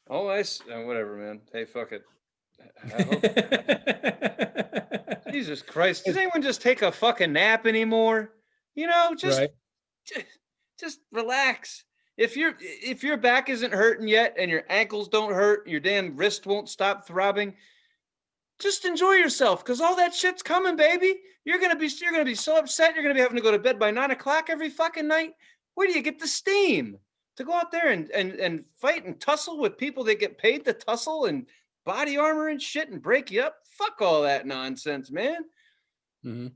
Oh, whatever, man. Hey, fuck it. Jesus Christ. Does anyone just take a fucking nap anymore? Just Right. just relax. If your back isn't hurting yet and your ankles don't hurt, your damn wrist won't stop throbbing, just enjoy yourself, because all that shit's coming, baby. You're gonna be so upset. You're gonna be having to go to bed by 9 o'clock every fucking night. Where do you get the steam to go out there and fight and tussle with people that get paid to tussle and body armor and shit and break you up? Fuck all that nonsense, man. Mm-hmm.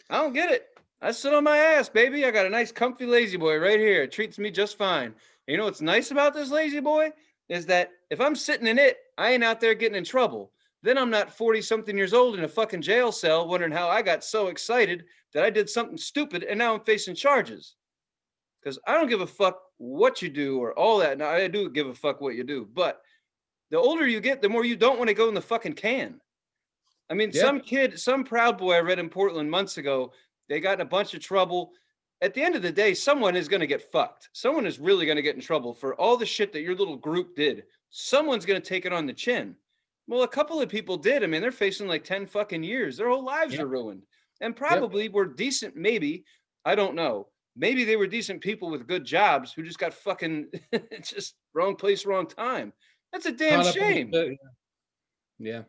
I don't get it. I sit on my ass, baby. I got a nice comfy lazy boy right here. It treats me just fine. And you know what's nice about this lazy boy is that if I'm sitting in it, I ain't out there getting in trouble. Then I'm not 40-something years old in a fucking jail cell wondering how I got so excited that I did something stupid and now I'm facing charges. Because I don't give a fuck what you do or all that. Now, I do give a fuck what you do. But the older you get, the more you don't want to go in the fucking can. I mean, some Proud Boy I read in Portland months ago, they got in a bunch of trouble. At the end of the day, someone is going to get fucked. Someone is really going to get in trouble for all the shit that your little group did. Someone's going to take it on the chin. Well, a couple of people did. I mean, they're facing like 10 fucking years. Their whole lives are ruined. And probably were decent, maybe. I don't know. Maybe they were decent people with good jobs who just got fucking just wrong place, wrong time. That's a damn shame. Yeah.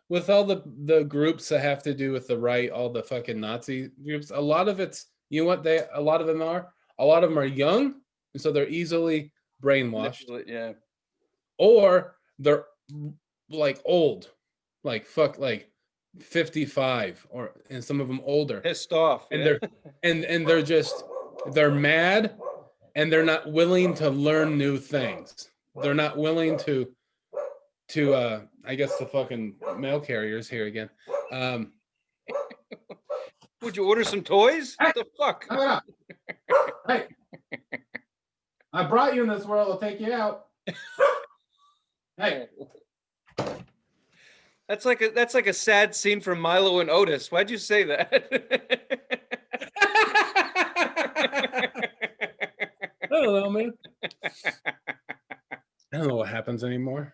With all the groups that have to do with the right, all the fucking Nazi groups, a lot of it's, a lot of them are young, and so they're easily brainwashed. Yeah. Or they're like old, like 55, and some of them older. Pissed off. And they're mad, and they're not willing to learn new things. They're not willing to I guess the fucking mail carriers here again. Would you order some toys? What the fuck? Hey, I brought you in this world. I'll take you out. Hey, that's like a sad scene from Milo and Otis. Why'd you say that? I don't know, man. I don't know what happens anymore.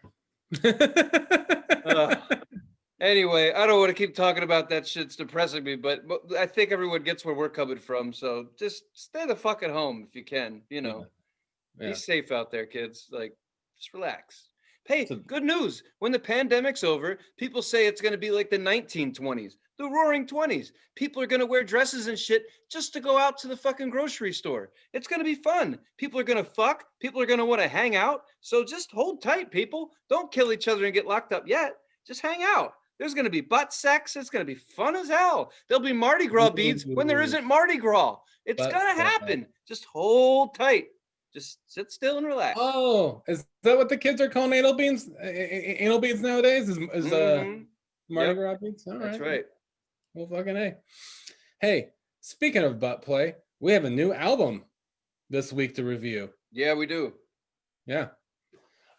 Anyway, I don't want to keep talking about that shit. It's depressing me, but I think everyone gets where we're coming from. So just stay the fuck at home if you can. Be safe out there, kids. Like, just relax. Hey, good news. When the pandemic's over, people say it's going to be like the 1920s, the roaring 20s. People are going to wear dresses and shit just to go out to the fucking grocery store. It's going to be fun. People are going to fuck. People are going to want to hang out. So just hold tight, people. Don't kill each other and get locked up yet. Just hang out. There's going to be butt sex. It's going to be fun as hell. There'll be Mardi Gras beads when there isn't Mardi Gras. It's going to happen. Just hold tight. Just sit still and relax. Oh, is that what the kids are calling anal beads? Anal beads nowadays is Mardi Gras beads? All right. That's right. Well, fucking A. Hey, speaking of butt play, we have a new album this week to review. Yeah, we do. Yeah.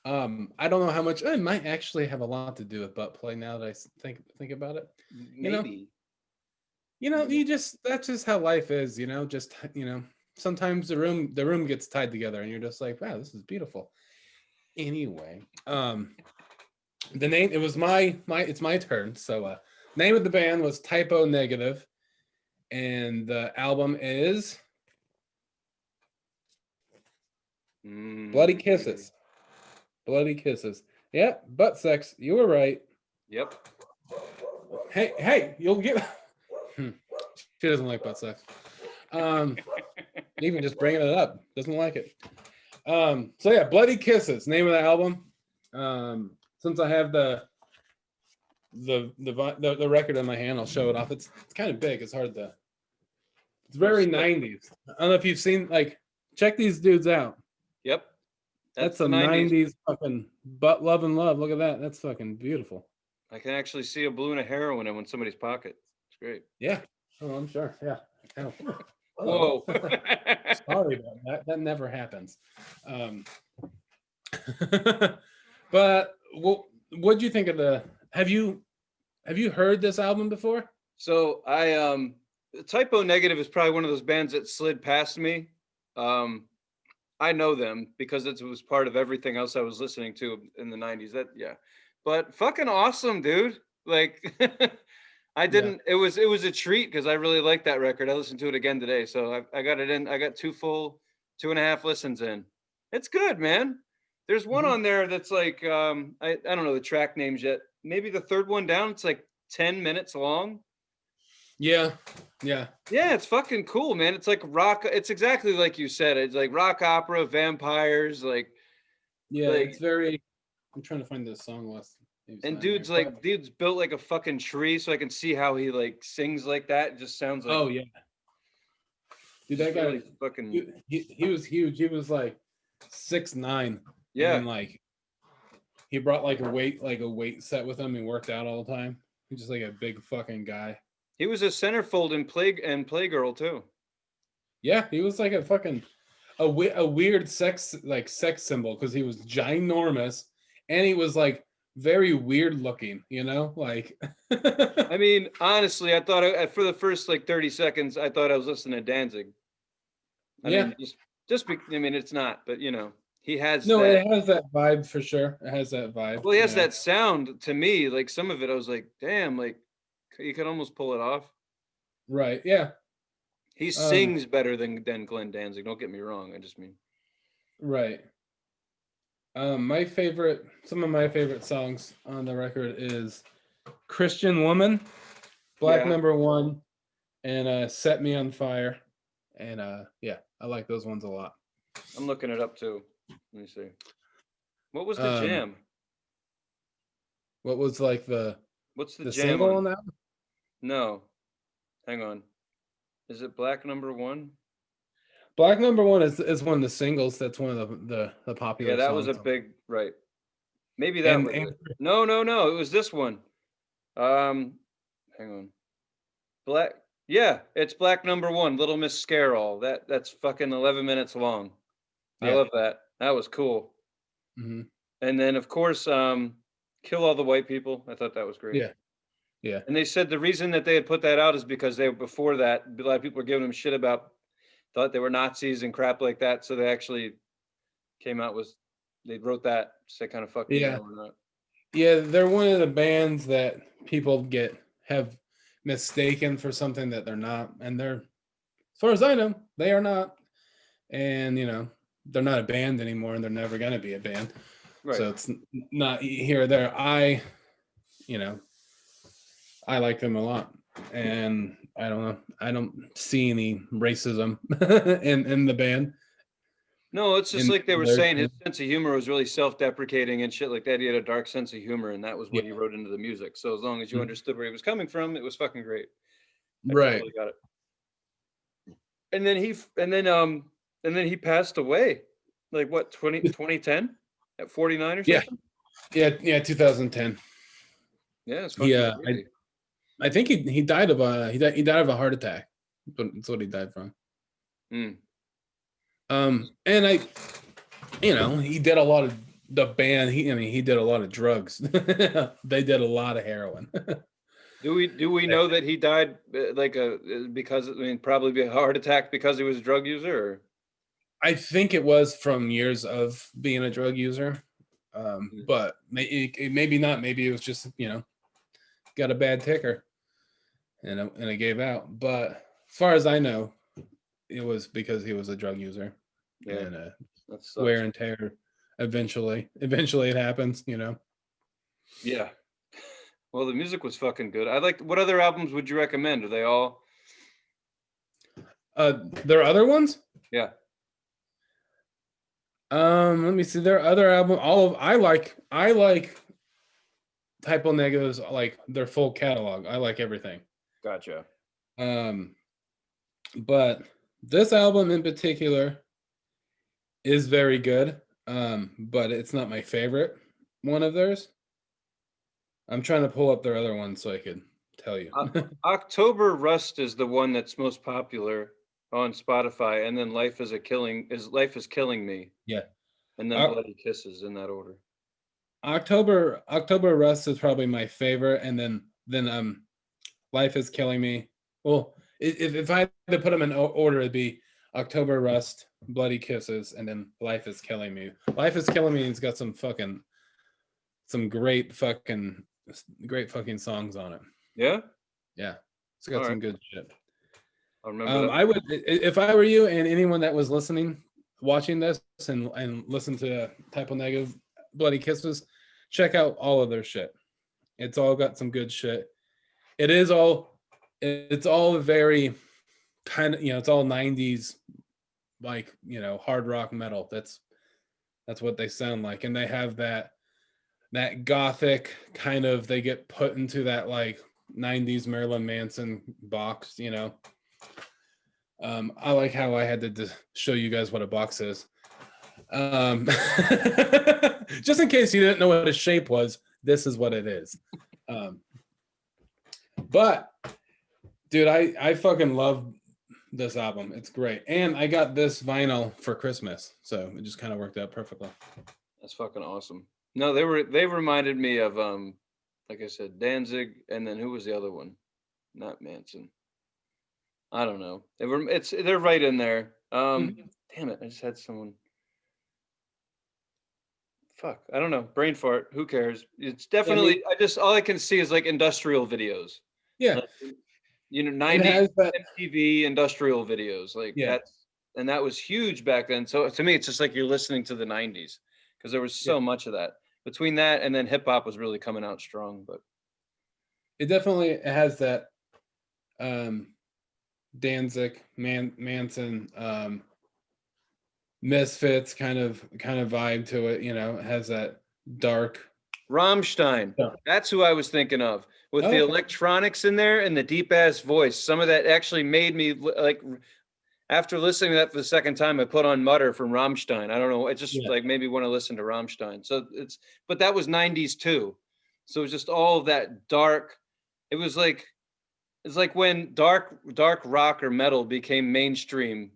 I don't know how much. It might actually have a lot to do with butt play now that I think about it. Maybe. That's just how life is. Sometimes the room gets tied together, and you're just like, wow, this is beautiful. Anyway, the name, it was it's my turn. So, name of the band was Typo Negative, and the album is Bloody Kisses. Bloody Kisses. Yeah, butt sex. You were right. Yep. Hey, you'll get. She doesn't like butt sex. Even just bringing it up, doesn't like it. So yeah, Bloody Kisses, name of the album. Since I have the record in my hand, I'll show it off. It's kind of big. It's hard to. It's very 90s. I don't know if you've seen, like, check these dudes out. Yep. That's a 90s fucking butt love and love. Look at that. That's fucking beautiful. I can actually see a balloon of heroin in somebody's pocket. It's great. Yeah. Oh, I'm sure. Yeah. Whoa. Sorry about that. That never happens. But what'd you think of have you heard this album before? So Typo Negative is probably one of those bands that slid past me. I know them because it was part of everything else I was listening to in the 90s. But fucking awesome, dude. Like I didn't, it was a treat because I really liked that record. I listened to it again today. So I got it in, I got 2.5 listens in. It's good, man. There's one on there that's like, I don't know the track names yet. Maybe the third one down, it's like 10 minutes long. Yeah. It's fucking cool, man. It's like rock. It's exactly like you said. It's like rock opera, vampires, like. Yeah, it's very. I'm trying to find the song list. And dude's built like a fucking tree, so I can see how he like sings like that. It just sounds like. Oh yeah. Dude, that guy really fucking. He was huge. He was like 6'9". Yeah. And like, he brought like a weight set with him and worked out all the time. He's just like a big fucking guy. He was a centerfold in Playgirl too. Yeah, he was like a fucking a weird sex symbol because he was ginormous and he was like very weird looking, like. I mean, honestly, I thought for the first like 30 seconds, I thought I was listening to Danzig. I mean, it's not, but he has. No, it has that vibe for sure. It has that vibe. Well, he has that sound to me. Like some of it, I was like, damn, like. You could almost pull it off. Right. Yeah. He sings better than Glenn Danzig. Don't get me wrong. I just mean. Right. Some of my favorite songs on the record is Christian Woman, Black Number One, and Set Me on Fire. And I like those ones a lot. I'm looking it up too. Let me see. What was the jam? What was like What's the jam single on that? No. Hang on. Is it Black Number One? Black Number One is one of the singles. That's one of the popular songs. Yeah, that was a big, right. Maybe that was it. No. It was this one. Hang on. It's Black Number One, Little Miss Scarall. That's fucking 11 minutes long. I love that. That was cool. Mm-hmm. And then, of course, Kill All the White People. I thought that was great. Yeah. And they said the reason that they had put that out is because before that, a lot of people were giving them shit thought they were Nazis and crap like that. So they actually came out they wrote that to say kind of fuck you or not. Yeah, they're one of the bands that people have mistaken for something that they're not. And they're, as far as I know, they are not. And, they're not a band anymore and they're never going to be a band. Right. So it's not here or there. I like them a lot, and I don't know. I don't see any racism in the band. No, it's just like they were saying his sense of humor was really self-deprecating and shit like that. He had a dark sense of humor, and that was what he wrote into the music. So as long as you understood where he was coming from, it was fucking great. I totally got it. And then he passed away, like what, 2010 at 49 or something? Yeah, 2010. Yeah, it's fucking crazy. I think he died of a heart attack. That's what he died from. And he did a lot of the band. He did a lot of drugs. They did a lot of heroin. Do we know that he died probably a heart attack because he was a drug user? Or? I think it was from years of being a drug user. But maybe not. Maybe it was just got a bad ticker, and it gave out. But as far as I know, it was because he was a drug user, and wear and tear. Eventually it happens, Yeah. Well, the music was fucking good. What other albums would you recommend? Are they all? There are other ones? Yeah. Let me see their other album. I like Typo Negatives, like their full catalog. I like everything. Gotcha. Um, but this album in particular is very good. But it's not my favorite one of theirs. I'm trying to pull up their other one so I could tell you. October Rust is the one that's most popular on Spotify, and then Life is Killing Me, Yeah. and then O- Bloody Kisses in that order. October Rust is probably my favorite, and then Life is Killing Me. Well, if I had to put them in order, it'd be October Rust, Bloody Kisses, and then Life is Killing Me. Life is Killing Me has got some great fucking songs on it. Yeah, Yeah, it's all got right, some good shit. I'll remember that. I would, if I were you and anyone that was watching this, and listen to Typo Negative, Bloody Kisses, check out all of their shit. It's all got some good shit. It's all very kind of, it's all 90s, like, hard rock metal. That's what they sound like, and they have that gothic kind of, they get put into that like 90s Marilyn Manson box. I like how I had to show you guys what a box is. Just in case you didn't know what a shape was, this is what it is. But dude, I fucking love this album. It's great. And I got this vinyl for Christmas, so it just kind of worked out perfectly. That's fucking awesome. No, they reminded me of like I said, Danzig, and then who was the other one? Not Manson. I don't know. They're right in there. Damn it, I just had someone. Fuck, I don't know. Brain fart. Who cares? It's I mean, definitely. All I can see is like industrial videos. yeah, Like, it 90s has that. MTV industrial videos. Like Yeah, that was huge back then. So to me, it's just like you're listening to the 90s because there was yeah. so much of that. Between that and then hip hop was really coming out strong. But It definitely has that um Danzig, Manson, Misfits kind of vibe to it. It has that dark. Rammstein, Yeah. that's who I was thinking of with Oh, the okay. electronics in there and the deep ass voice. Some of that actually made me like, after listening to that for the second time, I put on Mutter from Rammstein. I don't know. It just Yeah. like made me want to listen to Rammstein. But that was 90s too. So it was just all of that dark. It was like, it's like when dark rock or metal became mainstream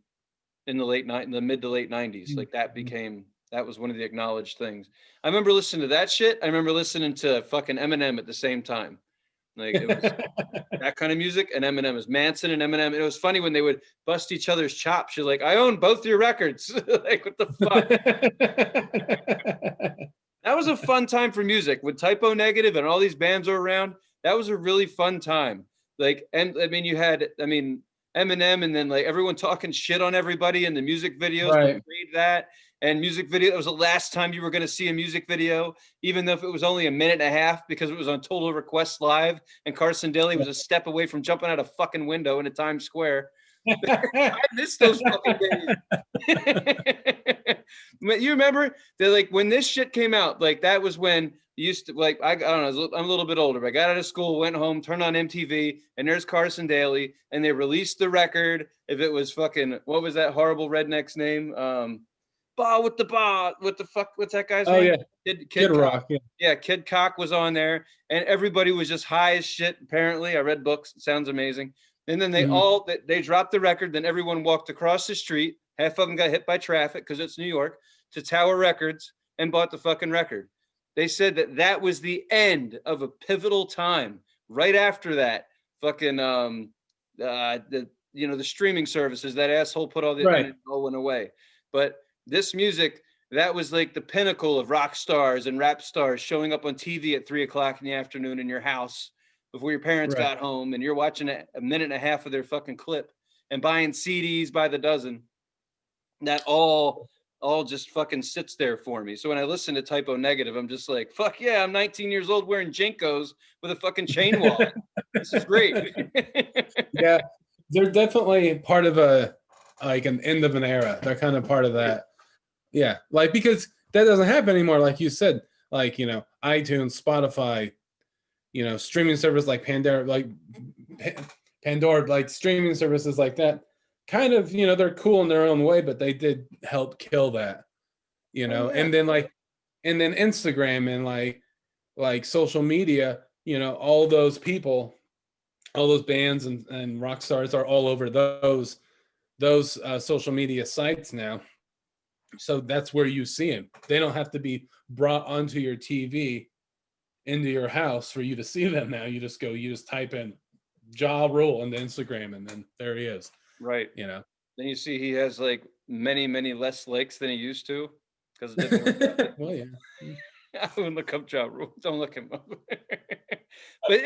in the mid to late 90s. Like Mhm. that was one of the acknowledged things. I remember listening to that shit. I remember listening to fucking Eminem at the same time. Like it was that kind of music, and Eminem is Manson and Eminem. It was funny when they would bust each other's chops. You're like, I own both your records. Like, what the fuck? That was a fun time for music with Typo Negative and all these bands are around. That was a really fun time. Like, and I mean, Eminem, and then like everyone talking shit on everybody in the music videos Right. portrayed that. And music video, it was the last time you were going to see a music video, even though if it was only a minute and a half because it was on Total Request Live and Carson Daly was a step away from jumping out a fucking window into Times Square. I miss those fucking days. You remember that, like, when this shit came out, like that was when you used to, like, I don't know, I'm a little bit older, but I got out of school, went home, turned on MTV, and there's Carson Daly, and they released the record. If it was fucking, what was that horrible redneck's name? What the fuck, what's that guy's Oh name? yeah, Kid Kid Cock. Rock. Yeah. Yeah, Kid Cock was on there, and everybody was just high as shit. Apparently, I read books. It sounds amazing. And then Mhm. they dropped the record. Then everyone walked across the street. Half of them got hit by traffic because it's New York, to Tower Records and bought the fucking record. They said that was the end of a pivotal time. Right after that, fucking the streaming services, that asshole put all the, and Right. it all went away. But this music, that was like the pinnacle of rock stars and rap stars showing up on TV at 3 o'clock in the afternoon in your house before your parents Right. got home, and you're watching a minute and a half of their fucking clip and buying CDs by the dozen. That all just fucking sits there for me. So when I listen to Typo Negative, I'm just like, fuck yeah, I'm 19 years old wearing Jinkos with a fucking chain wallet. This is great. Yeah, they're definitely part of an end of an era. They're kind of part of that. Yeah, like because that doesn't happen anymore. Like you said, like iTunes, Spotify, streaming service like Pandora, like streaming services like that. Kind of, they're cool in their own way, but they did help kill that. Oh yeah. And then Instagram and like social media. All those people, all those bands and rock stars are all over those social media sites now. So that's where you see them. They don't have to be brought onto your TV into your house for you to see them now. You just type in Ja Rule into Instagram, and then there he is. Right. You know. Then you see he has like many less likes than he used to because it didn't work out. Well, yeah. I wouldn't look up Ja Rule. Don't look him up. But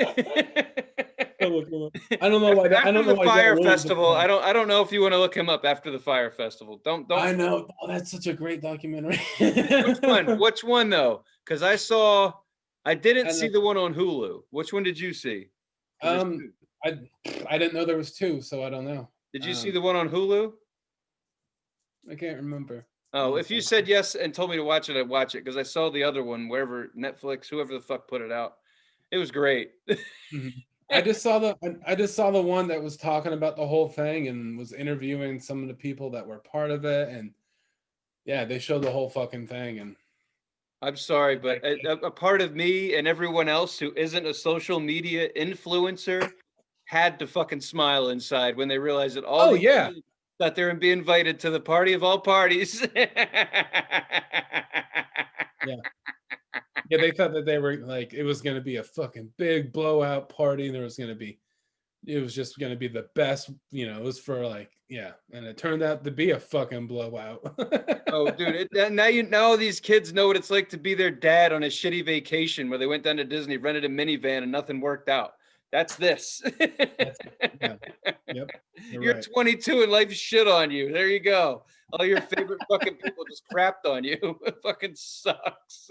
I don't know why that. I after don't know the why Fire Ja Rule is Festival, I don't know if you want to look him up after the Fire Festival. Don't. I know. Oh, that's such a great documentary. Which one? Which one though? Because I didn't see the one on Hulu. Which one did you see? I didn't know there was two, so I don't know. Did you see the one on Hulu? I can't remember. Oh, if you said yes and told me to watch it, I'd watch it because I saw the other one wherever Netflix, whoever the fuck put it out. It was great. Mm-hmm. I just saw the one that was talking about the whole thing and was interviewing some of the people that were part of it, and yeah, they showed the whole fucking thing. And I'm sorry, but a part of me and everyone else who isn't a social media influencer had to fucking smile inside when they realized that all these people that they're be invited to the party of all parties. Yeah. Yeah, they thought that they were like it was going to be a fucking big blowout party, and it was just going to be the best, it was for and it turned out to be a fucking blowout. Oh, dude, now these kids know what it's like to be their dad on a shitty vacation where they went down to Disney, rented a minivan, and nothing worked out. That's this. Yeah. Yep. You're right. 22 and life shit on you. There you go. All your favorite fucking people just crapped on you. It fucking sucks.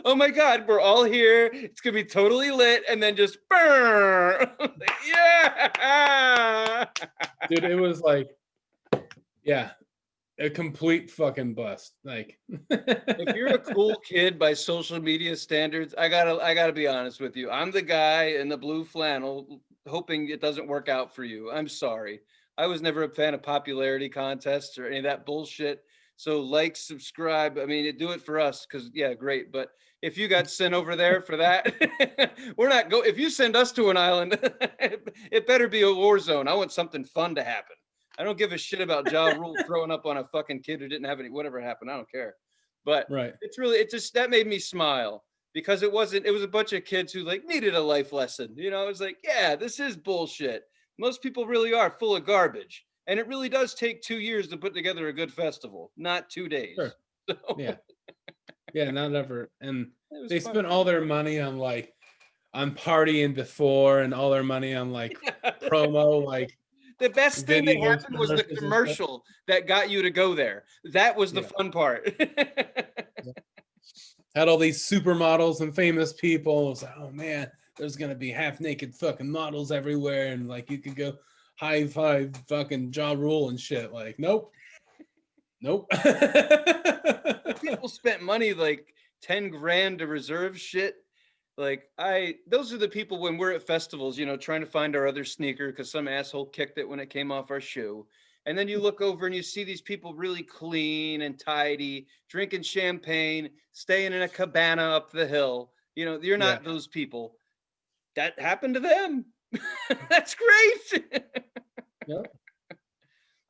Oh my God, we're all here. It's gonna be totally lit, and then just burn. Yeah. Dude, it was like, yeah, a complete fucking bust. Like, if you're a cool kid by social media standards, I gotta be honest with you. I'm the guy in the blue flannel hoping it doesn't work out for you. I'm sorry. I was never a fan of popularity contests or any of that bullshit. So like, subscribe. I mean, do it for us because yeah, great. But if you got sent over there for that, we're not go. If you send us to an island, it better be a war zone. I want something fun to happen. I don't give a shit about Ja Rule throwing up on a fucking kid who didn't have any, whatever happened. I don't care. But right. That made me smile because it was a bunch of kids who like needed a life lesson. It was like, yeah, this is bullshit. Most people really are full of garbage. And it really does take 2 years to put together a good festival, not 2 days. Sure. So. Yeah. Yeah, not ever. And they spent all their money on partying before and all their money on promo, like the best thing that happened was the commercial that got you to go there. That was the fun part. Had all these supermodels and famous people. It was like, oh man, there's gonna be half naked fucking models everywhere, and you could go high five fucking Ja Rule and shit. Like, nope. People spent money like 10 grand to reserve shit. Those are the people when we're at festivals, trying to find our other sneaker because some asshole kicked it when it came off our shoe. And then you look over and you see these people really clean and tidy, drinking champagne, staying in a cabana up the hill. You're not those people. That happened to them. That's great. Yep.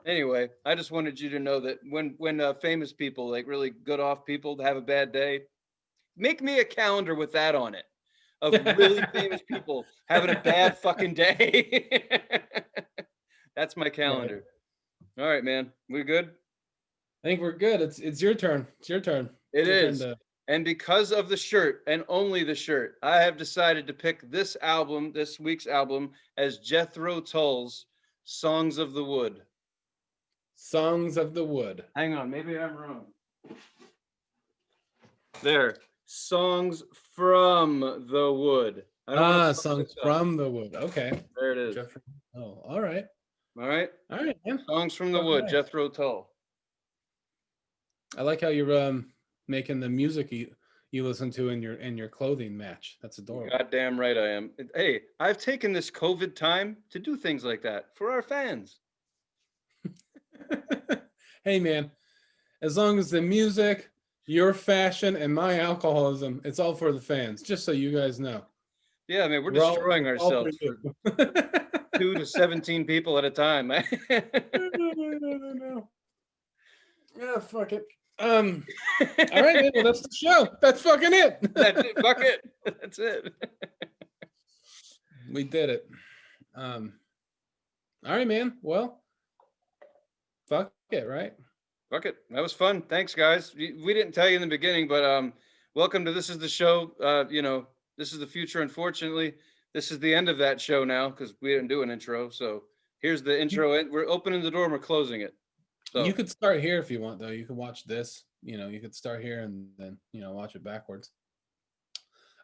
Anyway, I just wanted you to know that when famous people, like really good off people, have a bad day, make me a calendar with that on it of really famous people having a bad fucking day. That's my calendar. All right, man. We good? I think we're good. It's your turn. It's your turn. It is. And because of the shirt and only the shirt, I have decided to pick this week's album, as Jethro Tull's Songs of the Wood. Songs of the Wood. Hang on, maybe I'm wrong. There. Songs from the Wood. Songs from the Wood. Okay. There it is. Oh, all right. All right. All right, man. Songs from the Wood, Jethro Tull. I like how you're making the music you listen to in your clothing match. That's adorable. Goddamn right I am. Hey, I've taken this COVID time to do things like that for our fans. Hey man, as long as the music, your fashion, and my alcoholism, it's all for the fans. Just so you guys know, Yeah, man, we're it's destroying all for ourselves for you. 2 to 17 people at a time. No. Yeah, fuck it. All right, man. Well, that's the show. That's fucking it. That's it. Fuck it. That's it. We did it. All right, man. Well, fuck it, right? Fuck it. That was fun. Thanks, guys. We didn't tell you in the beginning, but welcome to This Is the Show. This is the future. Unfortunately, this is the end of that show now because we didn't do an intro. So here's the intro. We're opening the door and we're closing it. So You could start here if you want, though. You could watch this. You could start here and then watch it backwards.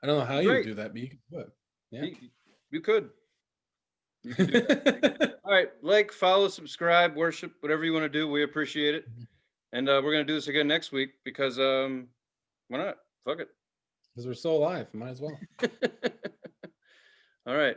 I don't know how you would great. do that, but you could do it. Yeah. You could. You could do that. All right. Like, follow, subscribe, worship, whatever you want to do. We appreciate it. And we're going to do this again next week because why not? Fuck it. Because we're still alive. Might as well. All right.